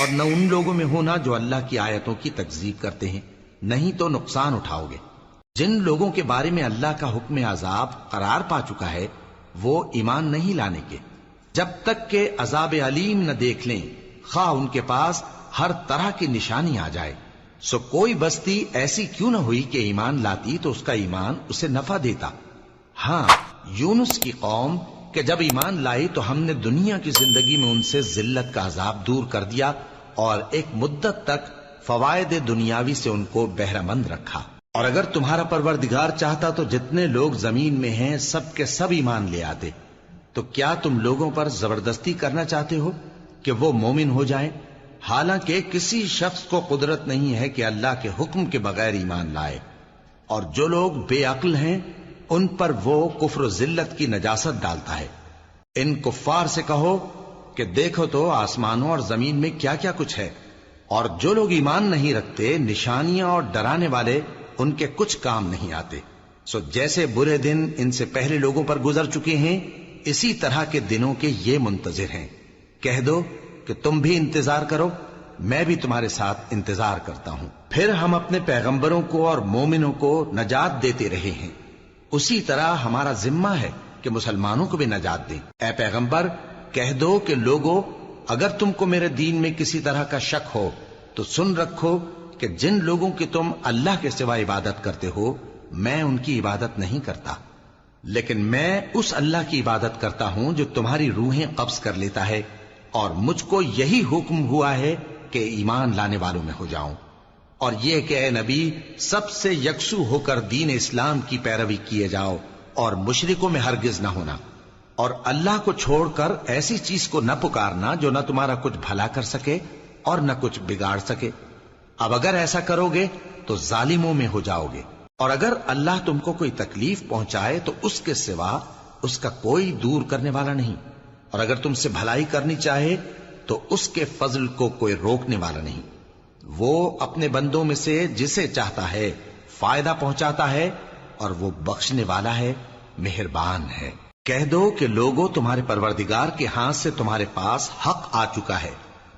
اور نہ ان لوگوں میں ہونا جو اللہ کی آیتوں کی تکذیب کرتے ہیں، نہیں تو نقصان اٹھاؤ گے۔ جن لوگوں کے بارے میں اللہ کا حکم عذاب قرار پا چکا ہے وہ ایمان نہیں لانے کے جب تک کہ عذاب علیم نہ دیکھ لیں، خواہ ان کے پاس ہر طرح کی نشانی آ جائے۔ سو کوئی بستی ایسی کیوں نہ ہوئی کہ ایمان لاتی تو اس کا ایمان اسے نفع دیتا۔ ہاں، یونس کی قوم کہ جب ایمان لائی تو ہم نے دنیا کی زندگی میں ان سے ذلت کا عذاب دور کر دیا اور ایک مدت تک فوائد دنیاوی سے ان کو بہرہ مند رکھا۔ اور اگر تمہارا پروردگار چاہتا تو جتنے لوگ زمین میں ہیں سب کے سب ایمان لے آتے۔ تو کیا تم لوگوں پر زبردستی کرنا چاہتے ہو کہ وہ مومن ہو جائیں؟ حالانکہ کسی شخص کو قدرت نہیں ہے کہ اللہ کے حکم کے بغیر ایمان لائے، اور جو لوگ بے عقل ہیں ان پر وہ کفر و ذلت کی نجاست ڈالتا ہے۔ ان کفار سے کہو کہ دیکھو تو آسمانوں اور زمین میں کیا کیا کچھ ہے، اور جو لوگ ایمان نہیں رکھتے نشانیاں اور ڈرانے والے ان کے کچھ کام نہیں آتے۔ سو جیسے برے دن ان سے پہلے لوگوں پر گزر چکے ہیں اسی طرح کے دنوں کے یہ منتظر ہیں۔ کہہ دو کہ تم بھی انتظار کرو، میں بھی تمہارے ساتھ انتظار کرتا ہوں۔ پھر ہم اپنے پیغمبروں کو اور مومنوں کو نجات دیتے رہے ہیں، اسی طرح ہمارا ذمہ ہے کہ مسلمانوں کو بھی نجات دیں۔ اے پیغمبر کہہ دو کہ لوگو اگر تم کو میرے دین میں کسی طرح کا شک ہو تو سن رکھو کہ جن لوگوں کی تم اللہ کے سوا عبادت کرتے ہو میں ان کی عبادت نہیں کرتا، لیکن میں اس اللہ کی عبادت کرتا ہوں جو تمہاری روحیں قبض کر لیتا ہے، اور مجھ کو یہی حکم ہوا ہے کہ ایمان لانے والوں میں ہو جاؤں، اور یہ کہ اے نبی سب سے یکسو ہو کر دین اسلام کی پیروی کیے جاؤ اور مشرکوں میں ہرگز نہ ہونا، اور اللہ کو چھوڑ کر ایسی چیز کو نہ پکارنا جو نہ تمہارا کچھ بھلا کر سکے اور نہ کچھ بگاڑ سکے۔ اب اگر ایسا کرو گے تو ظالموں میں ہو جاؤ گے، اور اگر اللہ تم کو کوئی تکلیف پہنچائے تو اس کے سوا اس کا کوئی دور کرنے والا نہیں، اور اگر تم سے بھلائی کرنی چاہے تو اس کے فضل کو کوئی روکنے والا نہیں۔ وہ اپنے بندوں میں سے جسے چاہتا ہے فائدہ پہنچاتا ہے، اور وہ بخشنے والا ہے، مہربان ہے۔ کہہ دو کہ لوگوں تمہارے پروردگار کے ہاتھ سے تمہارے پاس حق آ چکا ہے،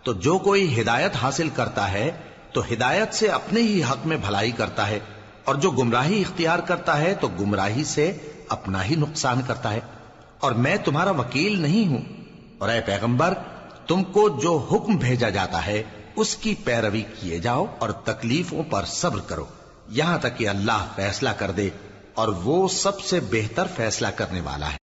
تو جو کوئی ہدایت حاصل کرتا ہے تو ہدایت سے اپنے ہی حق میں بھلائی کرتا ہے، اور جو گمراہی اختیار کرتا ہے تو گمراہی سے اپنا ہی نقصان کرتا ہے، اور میں تمہارا وکیل نہیں ہوں۔ اور اے پیغمبر تم کو جو حکم بھیجا جاتا ہے اس کی پیروی کیے جاؤ اور تکلیفوں پر صبر کرو یہاں تک کہ اللہ فیصلہ کر دے، اور وہ سب سے بہتر فیصلہ کرنے والا ہے۔